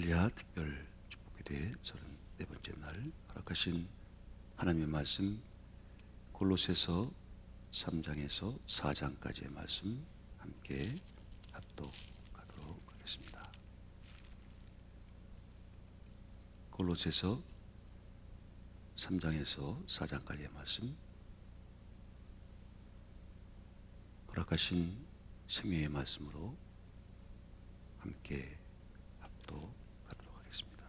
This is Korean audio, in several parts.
엘리야 특별 축복기도회 34번째 날 허락하신 하나님의 말씀 골로새서 3장에서 4장까지의 말씀 함께 합독하도록 하겠습니다. 골로새서 3장에서 4장까지의 말씀 허락하신 생명의 말씀으로 함께 합독하도록 하겠습니다.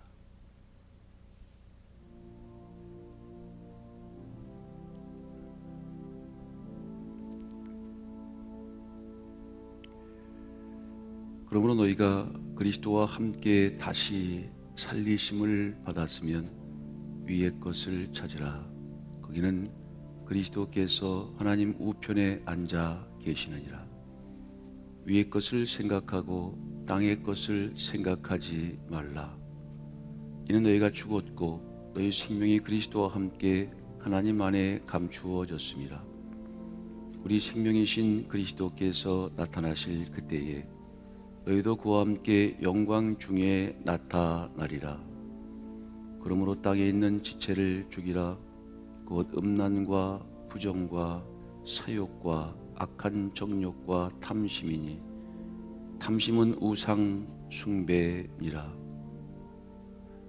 그러므로 너희가 그리스도와 함께 다시 살리심을 받았으면 위의 것을 찾으라. 거기는 그리스도께서 하나님 우편에 앉아 계시느니라. 위의 것을 생각하고 땅의 것을 생각하지 말라. 이는 너희가 죽었고 너희 생명이 그리스도와 함께 하나님 안에 감추어졌습니다. 우리 생명이신 그리스도께서 나타나실 그때에 너희도 그와 함께 영광 중에 나타나리라. 그러므로 땅에 있는 지체를 죽이라. 곧 음란과 부정과 사욕과 악한 정욕과 탐심이니 탐심은 우상 숭배니라.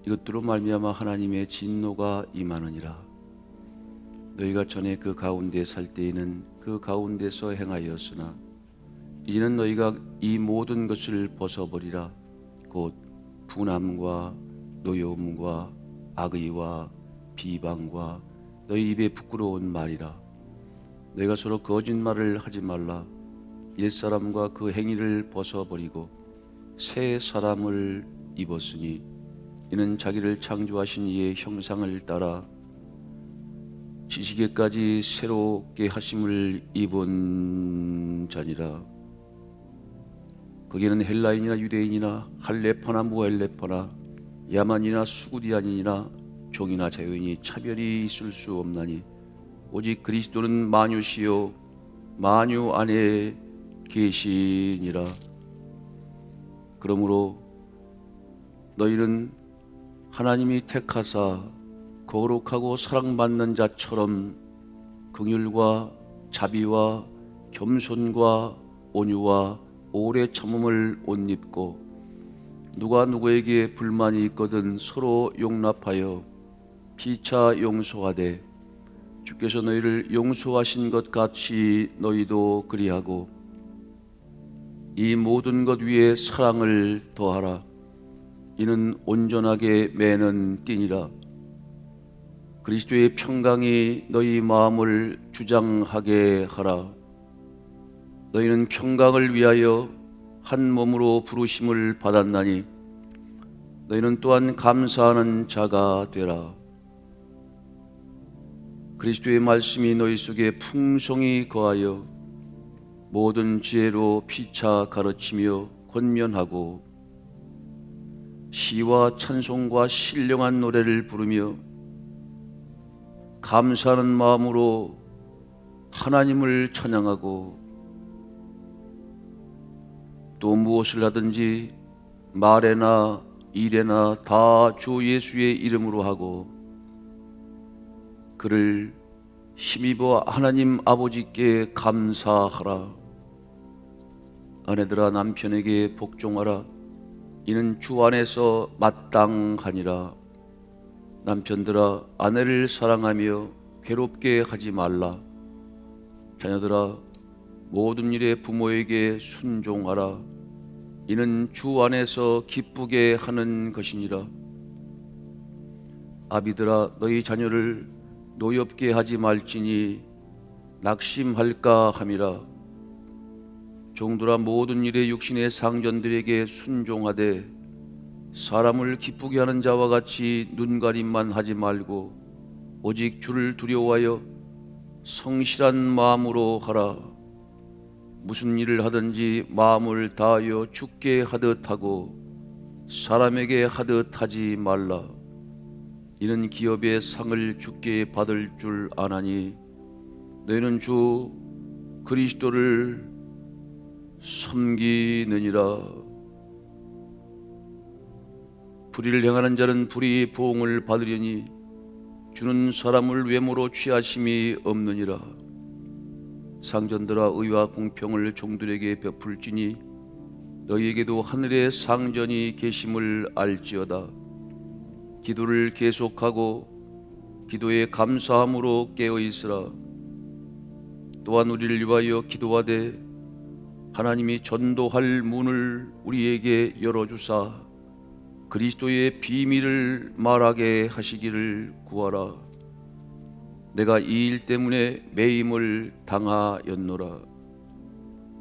이것들로 말미암아 하나님의 진노가 임하느니라. 너희가 전에 그 가운데 살 때에는 그 가운데서 행하였으나 이제는 너희가 이 모든 것을 벗어버리라. 곧 분함과 노여움과 악의와 비방과 너희 입에 부끄러운 말이라. 너희가 서로 거짓말을 하지 말라. 옛사람과 그 행위를 벗어버리고 새 사람을 입었으니 이는 자기를 창조하신 이의 형상을 따라 지식에까지 새롭게 하심을 입은 자니라. 거기에는 헬라인이나 유대인이나 할레파나 무할레파나 야만이나 수구디아인이나 종이나 자유인이 차별이 있을 수 없나니 오직 그리스도는 만유시요 만유 안에 계시니라. 그러므로 너희는 하나님이 택하사 거룩하고 사랑받는 자처럼 긍휼과 자비와 겸손과 온유와 오래 참음을 옷 입고 누가 누구에게 불만이 있거든 서로 용납하여 피차 용서하되 주께서 너희를 용서하신 것 같이 너희도 그리하고 이 모든 것 위에 사랑을 더하라. 이는 온전하게 매는 띠니라. 그리스도의 평강이 너희 마음을 주장하게 하라. 너희는 평강을 위하여 한 몸으로 부르심을 받았나니 너희는 또한 감사하는 자가 되라. 그리스도의 말씀이 너희 속에 풍성히 거하여 모든 지혜로 피차 가르치며 권면하고 시와 찬송과 신령한 노래를 부르며 감사하는 마음으로 하나님을 찬양하고 또 무엇을 하든지 말에나 일에나 다 주 예수의 이름으로 하고 그를 힘입어 하나님 아버지께 감사하라. 아내들아 남편에게 복종하라. 이는 주 안에서 마땅하니라. 남편들아 아내를 사랑하며 괴롭게 하지 말라. 자녀들아 모든 일에 부모에게 순종하라. 이는 주 안에서 기쁘게 하는 것이니라. 아비들아 너희 자녀를 노엽게 하지 말지니 낙심할까 함이라. 종들아 모든 일에 육신의 상전들에게 순종하되 사람을 기쁘게 하는 자와 같이 눈가림만 하지 말고 오직 주를 두려워하여 성실한 마음으로 하라. 무슨 일을 하든지 마음을 다하여 주께 하듯 하고 사람에게 하듯 하지 말라. 이는 기업의 상을 주께 받을 줄 아나니 너희는 주 그리스도를 섬기느니라. 불의를 행하는 자는 불의의 보응을 받으려니 주는 사람을 외모로 취하심이 없느니라. 상전들아, 의와 공평을 종들에게 베풀지니 너희에게도 하늘의 상전이 계심을 알지어다. 기도를 계속하고 기도에 감사함으로 깨어있으라. 또한 우리를 위하여 기도하되 하나님이 전도할 문을 우리에게 열어주사 그리스도의 비밀을 말하게 하시기를 구하라. 내가 이 일 때문에 매임을 당하였노라.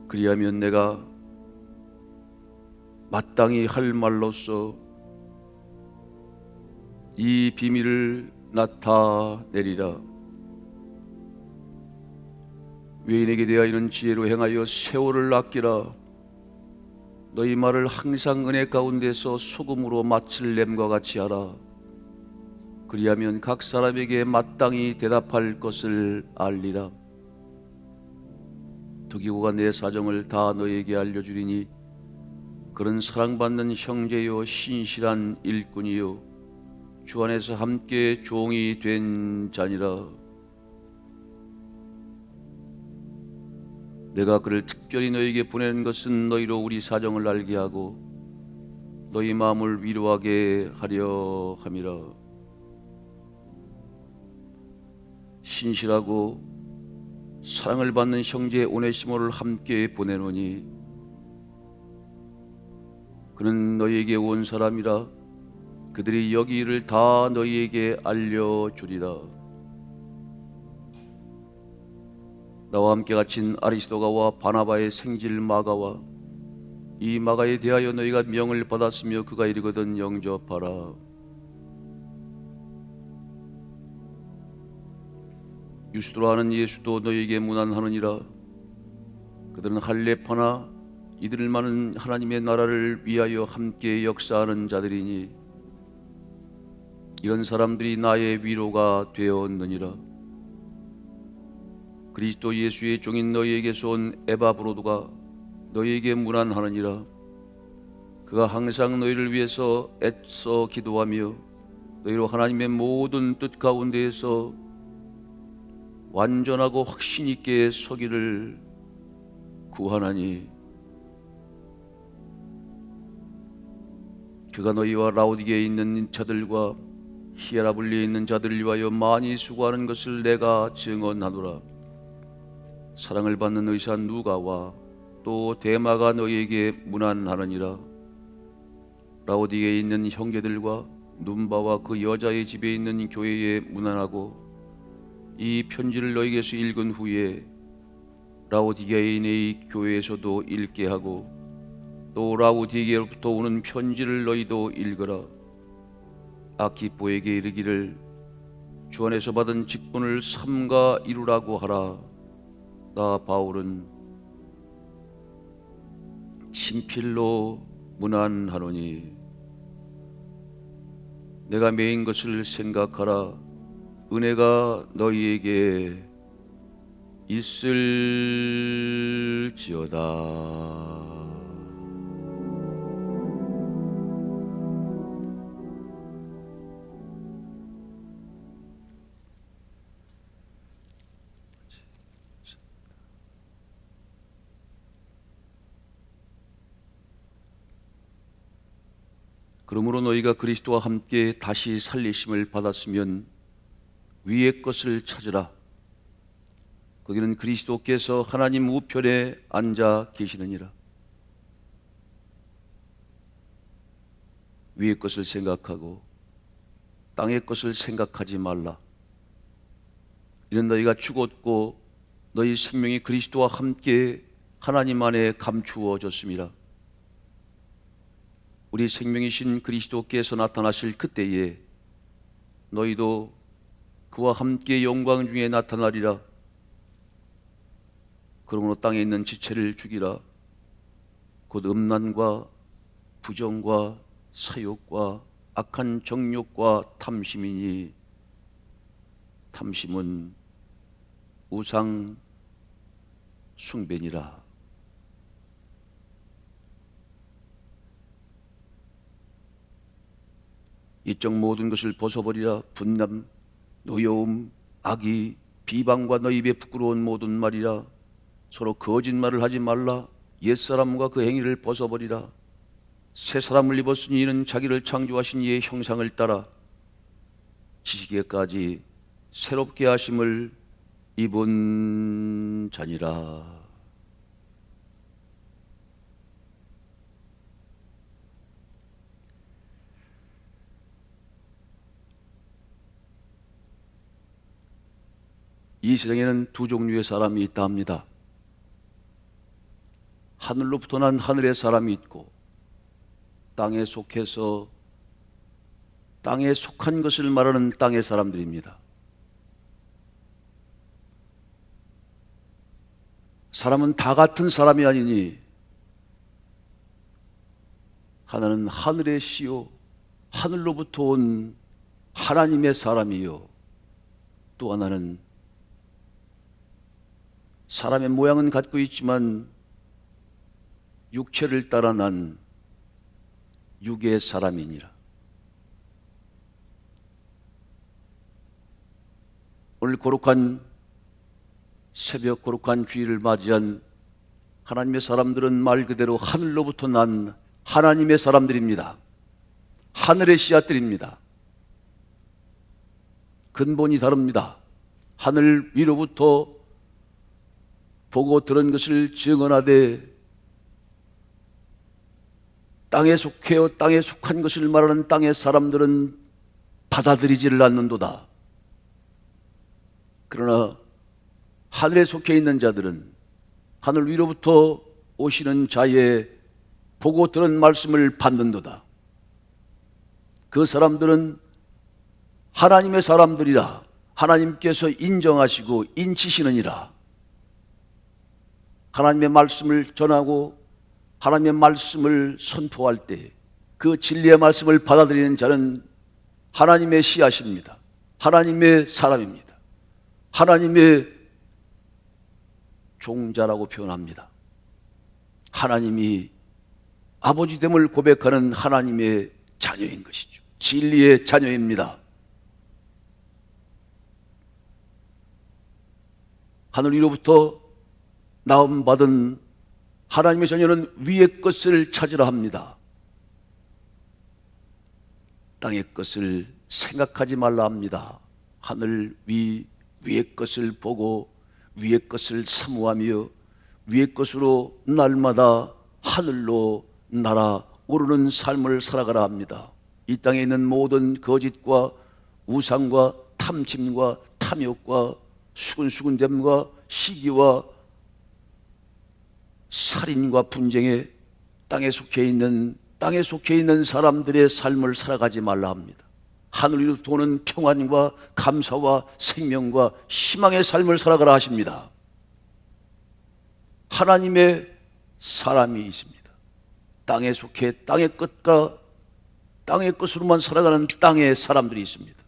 그리하면 내가 마땅히 할 말로써 이 비밀을 나타내리라. 외인에게 대하여는 지혜로 행하여 세월을 아끼라. 너희 말을 항상 은혜 가운데서 소금으로 마칠 램과 같이 하라. 그리하면 각 사람에게 마땅히 대답할 것을 알리라. 두기고가 내 사정을 다 너에게 알려주리니 그런 사랑받는 형제요 신실한 일꾼이요 주 안에서 함께 종이 된 자니라. 내가 그를 특별히 너에게 보내는 것은 너희로 우리 사정을 알게 하고 너희 마음을 위로하게 하려 함이라. 신실하고 사랑을 받는 형제 오네시모를 함께 보내노니 그는 너희에게 온 사람이라. 그들이 여기 일을 다 너희에게 알려주리라. 나와 함께 갇힌 아리스도가와 바나바의 생질 마가와 이 마가에 대하여 너희가 명을 받았으며 그가 이르거든 영접하라. 유스도라 하는 예수도 너희에게 문안하느니라. 그들은 할례파나 이들만은 하나님의 나라를 위하여 함께 역사하는 자들이니 이런 사람들이 나의 위로가 되었느니라. 그리스도 예수의 종인 너희에게서 온 에바브로도가 너희에게 문안하느니라. 그가 항상 너희를 위해서 애써 기도하며 너희로 하나님의 모든 뜻 가운데에서 완전하고 확신 있게 서기를 구하나니 그가 너희와 라오디게에 있는 자들과 히에라블리에 있는 자들을 위하여 많이 수고하는 것을 내가 증언하노라. 사랑을 받는 의사 누가와 또 데마가 너희에게 문안하느니라. 라오디게에 있는 형제들과 눈바와 그 여자의 집에 있는 교회에 문안하고 이 편지를 너희에게서 읽은 후에 라오디게인의 교회에서도 읽게 하고 또 라오디게로부터 오는 편지를 너희도 읽으라. 아키포에게 이르기를 주 안에서 받은 직분을 삼가 이루라고 하라. 나 바울은 친필로 문안하노니 내가 매인 것을 생각하라. 은혜가 너희에게 있을지어다. 그러므로 너희가 그리스도와 함께 다시 살리심을 받았으면 위의 것을 찾으라. 거기는 그리스도께서 하나님 우편에 앉아 계시느니라. 위의 것을 생각하고 땅의 것을 생각하지 말라. 이는 너희가 죽었고 너희 생명이 그리스도와 함께 하나님 안에 감추어졌음이라. 우리 생명이신 그리스도께서 나타나실 그때에 너희도 그와 함께 영광 중에 나타나리라. 그러므로 땅에 있는 지체를 죽이라. 곧 음란과 부정과 사욕과 악한 정욕과 탐심이니 탐심은 우상 숭배니라. 이쪽 모든 것을 벗어버리라. 분남, 노여움, 악의, 비방과 너희 입에 부끄러운 모든 말이라. 서로 거짓말을 하지 말라. 옛사람과 그 행위를 벗어버리라. 새 사람을 입었으니 이는 자기를 창조하신 이의 형상을 따라 지식에까지 새롭게 하심을 입은 자니라. 이 세상에는 두 종류의 사람이 있다 합니다. 하늘로부터 난 하늘의 사람이 있고, 땅에 속해서 땅에 속한 것을 말하는 땅의 사람들입니다. 사람은 다 같은 사람이 아니니, 하나는 하늘의 씨요 하늘로부터 온 하나님의 사람이요, 또 하나는 사람의 모양은 갖고 있지만 육체를 따라 난 육의 사람이니라. 오늘 거룩한 새벽 거룩한 주일을 맞이한 하나님의 사람들은 말 그대로 하늘로부터 난 하나님의 사람들입니다. 하늘의 씨앗들입니다. 근본이 다릅니다. 하늘 위로부터 보고 들은 것을 증언하되 땅에 속해요 땅에 속한 것을 말하는 땅의 사람들은 받아들이지를 않는도다. 그러나 하늘에 속해 있는 자들은 하늘 위로부터 오시는 자의 보고 들은 말씀을 받는도다. 그 사람들은 하나님의 사람들이라 하나님께서 인정하시고 인치시느니라. 하나님의 말씀을 전하고 하나님의 말씀을 선포할 때 그 진리의 말씀을 받아들이는 자는 하나님의 씨앗입니다. 하나님의 사람입니다. 하나님의 종자라고 표현합니다. 하나님이 아버지됨을 고백하는 하나님의 자녀인 것이죠. 진리의 자녀입니다. 하늘 위로부터 나음받은 하나님의 자녀는 위의 것을 찾으라 합니다. 땅의 것을 생각하지 말라 합니다. 하늘 위의 것을 보고 위의 것을 사모하며 위의 것으로 날마다 하늘로 날아오르는 삶을 살아가라 합니다. 이 땅에 있는 모든 거짓과 우상과 탐심과 탐욕과 수근수근됨과 시기와 살인과 분쟁에 땅에 속해 있는 사람들의 삶을 살아가지 말라 합니다. 하늘 위로부터 오는 평안과 감사와 생명과 희망의 삶을 살아가라 하십니다. 하나님의 사람이 있습니다. 땅에 속해 땅의 것과 땅의 것으로만 살아가는 땅의 사람들이 있습니다.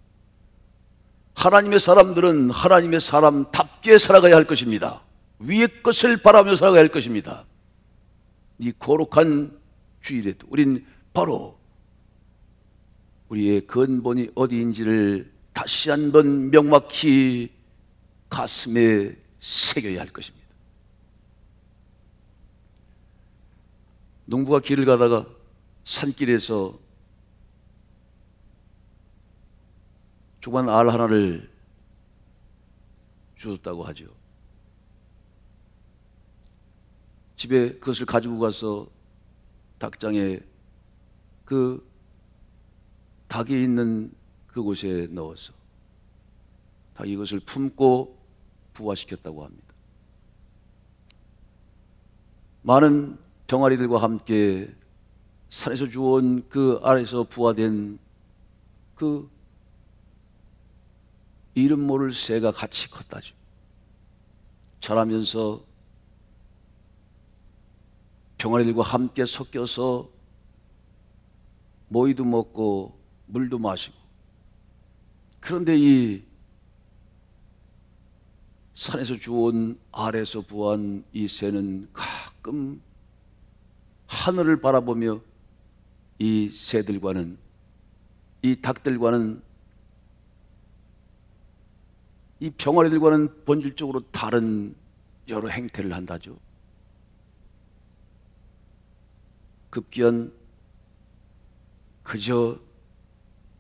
하나님의 사람들은 하나님의 사람답게 살아가야 할 것입니다. 위의 것을 바라며 살아가야 할 것입니다. 이 거룩한 주일에도 우린 바로 우리의 근본이 어디인지를 다시 한번 명확히 가슴에 새겨야 할 것입니다. 농부가 길을 가다가 산길에서 조그만 알 하나를 주었다고 하죠. 집에 그것을 가지고 가서 닭장에 그 닭이 있는 그곳에 넣어서 닭이 이것을 품고 부화시켰다고 합니다. 많은 병아리들과 함께 산에서 주운 그 알에서 부화된 그 이름 모를 새가 같이 컸다죠. 자라면서 병아리들과 함께 섞여서 모이도 먹고 물도 마시고. 그런데 이 산에서 주운 알에서 부한 이 새는 가끔 하늘을 바라보며 이 새들과는 이 닭들과는, 이 병아리들과는 본질적으로 다른 여러 행태를 한다죠. 급기야 그저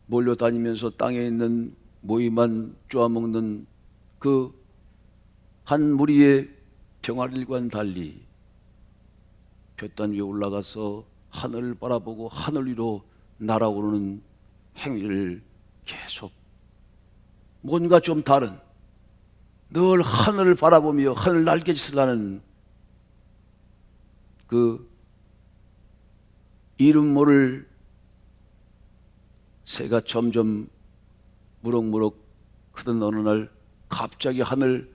몰려다니면서 땅에 있는 모이만 쪼아먹는 그 한 무리의 병아리들과는 달리 볏단 위에 올라가서 하늘을 바라보고 하늘 위로 날아오르는 행위를 계속, 뭔가 좀 다른, 늘 하늘을 바라보며 하늘 날개짓을 하는 그 이름 모를 새가 점점 무럭무럭 크던 어느 날 갑자기 하늘,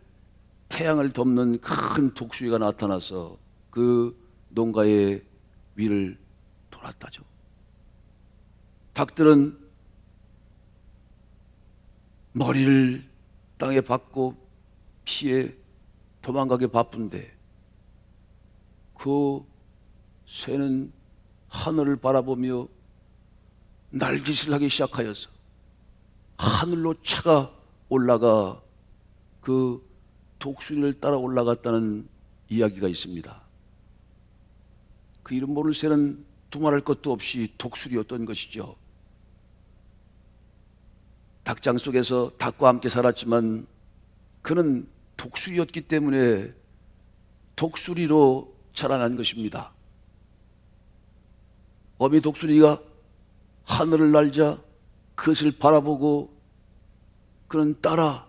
태양을 덮는 큰 독수리가 나타나서 그 농가의 위를 돌았다죠. 닭들은 머리를 땅에 박고 피해 도망가기 바쁜데 그 새는 하늘을 바라보며 날짓을 하기 시작하여서 하늘로 차가 올라가 그 독수리를 따라 올라갔다는 이야기가 있습니다. 그 이름 모를 새는 두말할 것도 없이 독수리였던 것이죠. 닭장 속에서 닭과 함께 살았지만 그는 독수리였기 때문에 독수리로 자라난 것입니다. 어미 독수리가 하늘을 날자 그것을 바라보고 그는 따라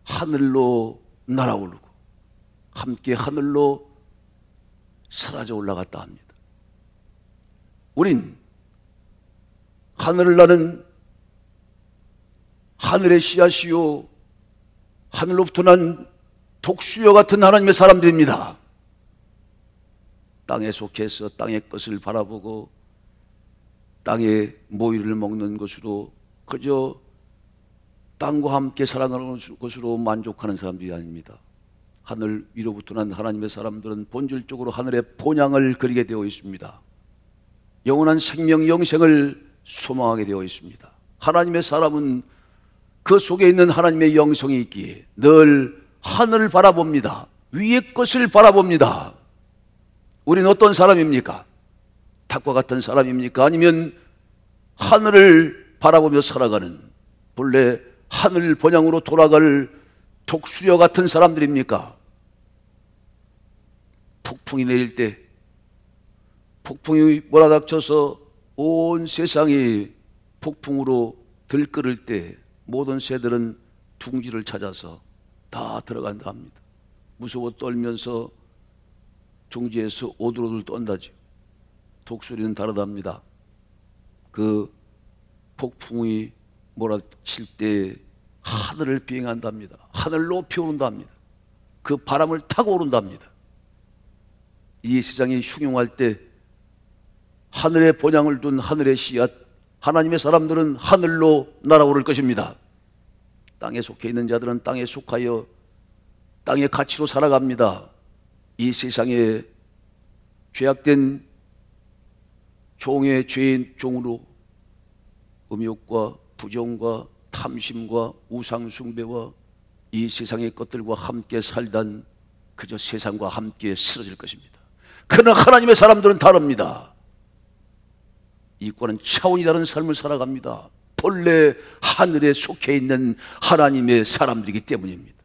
하늘로 날아오르고 함께 하늘로 사라져 올라갔다 합니다. 우린 하늘을 나는 하늘의 씨앗이요 하늘로부터 난 독수리와 같은 하나님의 사람들입니다. 땅에 속해서 땅의 것을 바라보고 땅의 모이를 먹는 것으로 그저 땅과 함께 살아가는 것으로 만족하는 사람들이 아닙니다. 하늘 위로부터 난 하나님의 사람들은 본질적으로 하늘의 본향을 그리게 되어 있습니다. 영원한 생명, 영생을 소망하게 되어 있습니다. 하나님의 사람은 그 속에 있는 하나님의 영성이 있기에 늘 하늘을 바라봅니다. 위의 것을 바라봅니다. 우리는 어떤 사람입니까? 닭과 같은 사람입니까? 아니면 하늘을 바라보며 살아가는 본래 하늘 본향으로 돌아갈 독수리와 같은 사람들입니까? 폭풍이 내릴 때, 폭풍이 몰아닥쳐서 온 세상이 폭풍으로 들끓을 때 모든 새들은 둥지를 찾아서 다 들어간다 합니다. 무서워 떨면서 둥지에서 오들오들 떤다죠. 독수리는 다르답니다. 그 폭풍이 몰아칠 때 하늘을 비행한답니다. 하늘 높이 오른답니다. 그 바람을 타고 오른답니다. 이 세상이 흉흉할 때 하늘의 본향을 둔 하늘의 씨앗, 하나님의 사람들은 하늘로 날아오를 것입니다. 땅에 속해 있는 자들은 땅에 속하여 땅의 가치로 살아갑니다. 이 세상에 죄악된 종의 죄인 종으로 음욕과 부정과 탐심과 우상숭배와 이 세상의 것들과 함께 살던 그저 세상과 함께 쓰러질 것입니다. 그러나 하나님의 사람들은 다릅니다. 이과는 차원이 다른 삶을 살아갑니다. 본래 하늘에 속해 있는 하나님의 사람들이기 때문입니다.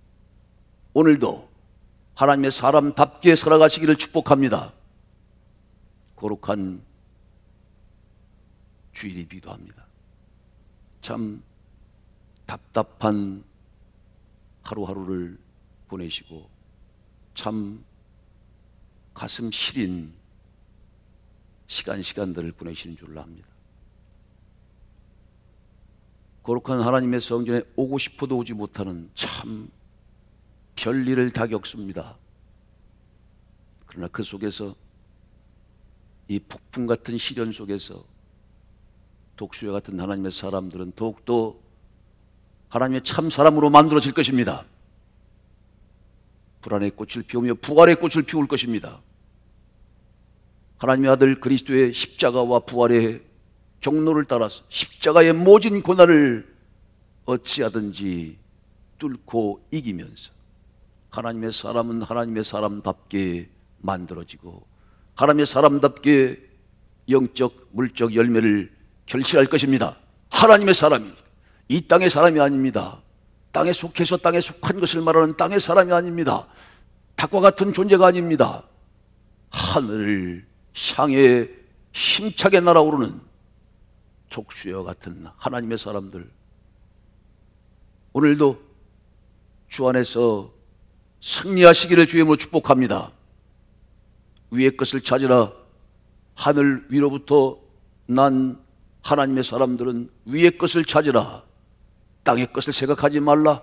오늘도 하나님의 사람답게 살아가시기를 축복합니다. 거룩한 주일이기도 합니다. 참 답답한 하루하루를 보내시고 참 가슴 시린 시간들을 보내시는 줄로 압니다. 거룩한 하나님의 성전에 오고 싶어도 오지 못하는 참 별일을 다 겪습니다. 그러나 그 속에서 이 폭풍 같은 시련 속에서 독수리와 같은 하나님의 사람들은 더욱더 하나님의 참 사람으로 만들어질 것입니다. 불안의 꽃을 피우며 부활의 꽃을 피울 것입니다. 하나님의 아들 그리스도의 십자가와 부활의 종로를 따라서 십자가의 모진 고난을 어찌하든지 뚫고 이기면서 하나님의 사람은 하나님의 사람답게 만들어지고 하나님의 사람답게 영적 물적 열매를 결실할 것입니다. 하나님의 사람이 이 땅의 사람이 아닙니다. 땅에 속해서 땅에 속한 것을 말하는 땅의 사람이 아닙니다. 닭과 같은 존재가 아닙니다. 하늘을 향해 힘차게 날아오르는 족수와 같은 하나님의 사람들, 오늘도 주 안에서 승리하시기를 주의 이름으로 축복합니다. 위의 것을 찾으라. 하늘 위로부터 난 하나님의 사람들은 위의 것을 찾으라. 땅의 것을 생각하지 말라.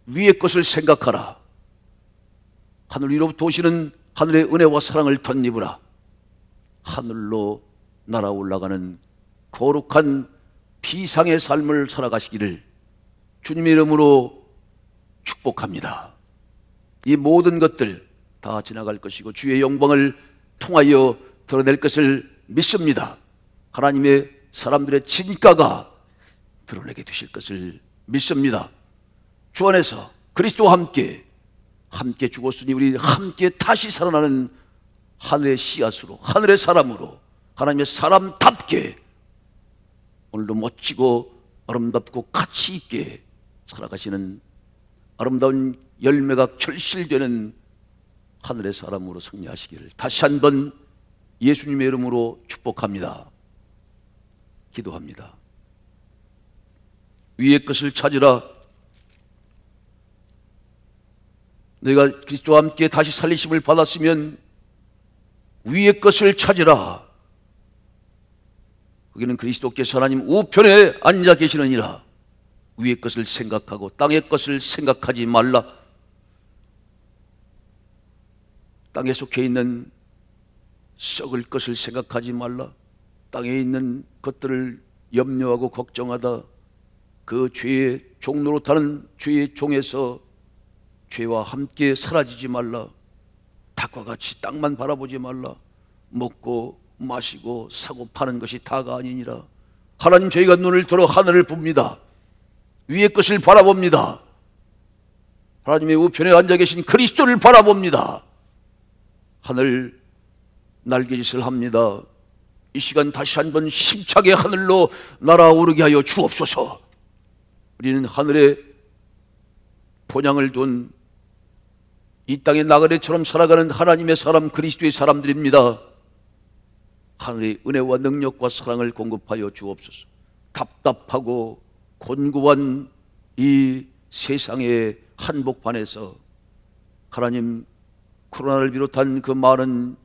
위의 것을 생각하라. 하늘 위로부터 오시는 하늘의 은혜와 사랑을 덧입으라. 하늘로 날아 올라가는 거룩한 비상의 삶을 살아가시기를 주님의 이름으로 축복합니다. 이 모든 것들 다 지나갈 것이고 주의 영광을 통하여 드러낼 것을 믿습니다. 하나님의 사람들의 진가가 드러내게 되실 것을 믿습니다. 주 안에서 그리스도와 함께 죽었으니 우리 함께 다시 살아나는 하늘의 씨앗으로, 하늘의 사람으로, 하나님의 사람답게 오늘도 멋지고 아름답고 가치 있게 살아가시는 아름다운 열매가 결실되는 하늘의 사람으로 승리하시기를 다시 한번 예수님의 이름으로 축복합니다. 기도합니다. 위의 것을 찾으라. 너희가 그리스도와 함께 다시 살리심을 받았으면 위의 것을 찾으라. 거기는 그리스도께서 하나님 우편에 앉아 계시느니라. 위의 것을 생각하고 땅의 것을 생각하지 말라. 땅에 속해 있는 썩을 것을 생각하지 말라. 땅에 있는 것들을 염려하고 걱정하다 그 죄의 종로로 타는 죄의 종에서 죄와 함께 사라지지 말라. 닭과 같이 땅만 바라보지 말라. 먹고 마시고 사고 파는 것이 다가 아니니라. 하나님, 저희가 눈을 들어 하늘을 봅니다. 위의 것을 바라봅니다. 하나님의 우편에 앉아 계신 그리스도를 바라봅니다. 하늘 날개짓을 합니다. 이 시간 다시 한번 힘차게 하늘로 날아오르게 하여 주옵소서. 우리는 하늘에 본향을 둔 이 땅의 나그네처럼 살아가는 하나님의 사람, 그리스도의 사람들입니다. 하늘의 은혜와 능력과 사랑을 공급하여 주옵소서. 답답하고 곤고한 이 세상의 한복판에서 하나님, 코로나를 비롯한 그 많은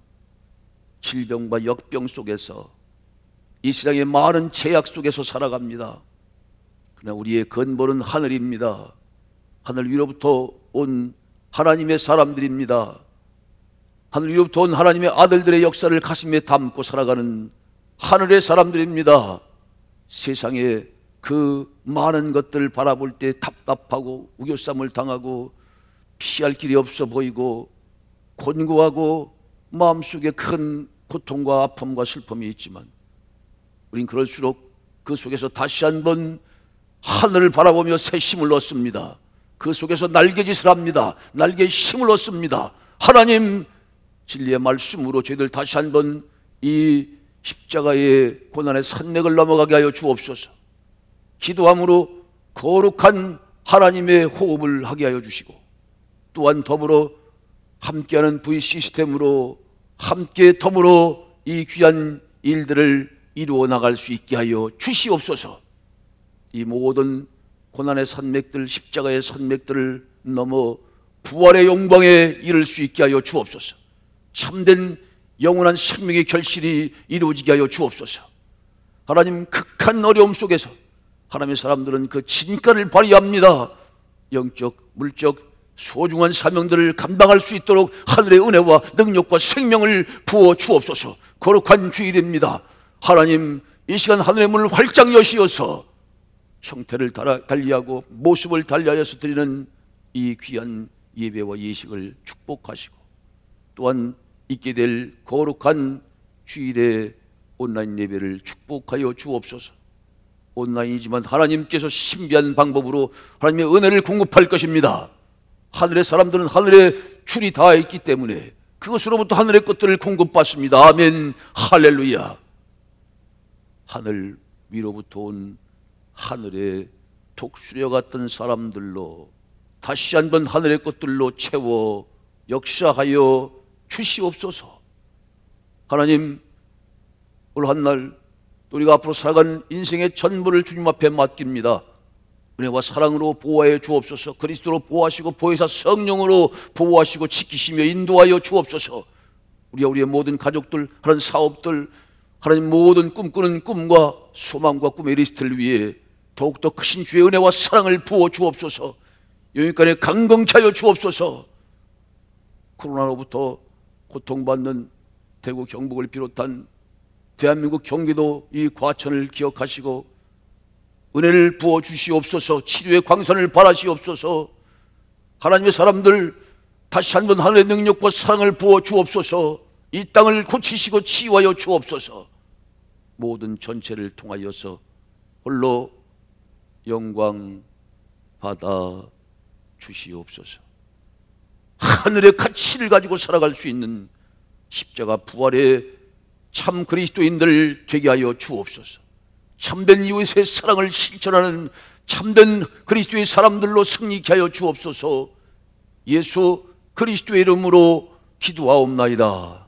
질병과 역병 속에서 이 세상의 많은 제약 속에서 살아갑니다. 그러나 우리의 근본은 하늘입니다. 하늘 위로부터 온 하나님의 사람들입니다. 하늘 위로부터 온 하나님의 아들들의 역사를 가슴에 담고 살아가는 하늘의 사람들입니다. 세상에 그 많은 것들을 바라볼 때 답답하고 우겨쌈을 당하고 피할 길이 없어 보이고 곤고하고 마음속에 큰 고통과 아픔과 슬픔이 있지만 우린 그럴수록 그 속에서 다시 한번 하늘을 바라보며 새 힘을 얻습니다. 그 속에서 날개짓을 합니다. 날개에 힘을 얻습니다. 하나님, 진리의 말씀으로 저희들 다시 한번 이 십자가의 고난의 산맥을 넘어가게 하여 주옵소서. 기도함으로 거룩한 하나님의 호흡을 하게 하여 주시고 또한 더불어 함께하는 V 시스템으로 함께 더불어 이 귀한 일들을 이루어 나갈 수 있게 하여 주시옵소서. 이 모든 고난의 산맥들, 십자가의 산맥들을 넘어 부활의 영광에 이를 수 있게 하여 주옵소서. 참된 영원한 생명의 결실이 이루어지게 하여 주옵소서. 하나님, 극한 어려움 속에서 하나님의 사람들은 그 진가를 발휘합니다. 영적, 물적, 소중한 사명들을 감당할 수 있도록 하늘의 은혜와 능력과 생명을 부어 주옵소서. 거룩한 주일입니다. 하나님, 이 시간 하늘의 문을 활짝 여시어서 형태를 달리하고 모습을 달리하여서 드리는 이 귀한 예배와 예식을 축복하시고 또한 있게 될 거룩한 주일에 온라인 예배를 축복하여 주옵소서. 온라인이지만 하나님께서 신비한 방법으로 하나님의 은혜를 공급할 것입니다. 하늘의 사람들은 하늘에 줄이 다 있기 때문에 그것으로부터 하늘의 것들을 공급받습니다. 아멘, 할렐루야. 하늘 위로부터 온 하늘의 독수리와 같은 사람들로 다시 한번 하늘의 것들로 채워 역사하여 주시옵소서. 하나님, 오늘 한날 우리가 앞으로 살아간 인생의 전부를 주님 앞에 맡깁니다. 은혜와 사랑으로 보호하여 주옵소서. 그리스도로 보호하시고 보혜사 성령으로 보호하시고 지키시며 인도하여 주옵소서. 우리의 모든 가족들, 하는 사업들, 하나님 모든 꿈꾸는 꿈과 소망과 꿈의 리스트를 위해 더욱더 크신 주의 은혜와 사랑을 부어 주옵소서. 영육간에 강건케 하여 주옵소서. 코로나로부터 고통받는 대구 경북을 비롯한 대한민국 경기도 이 과천을 기억하시고 은혜를 부어 주시옵소서. 치료의 광선을 바라시옵소서. 하나님의 사람들 다시 한번 하늘의 능력과 사랑을 부어 주옵소서. 이 땅을 고치시고 치유하여 주옵소서. 모든 전체를 통하여서 홀로 영광 받아 주시옵소서. 하늘의 가치를 가지고 살아갈 수 있는 십자가 부활의 참 그리스도인들 되게 하여 주옵소서. 참된 이웃의 사랑을 실천하는 참된 그리스도의 사람들로 승리케 하여 주옵소서. 예수 그리스도의 이름으로 기도하옵나이다.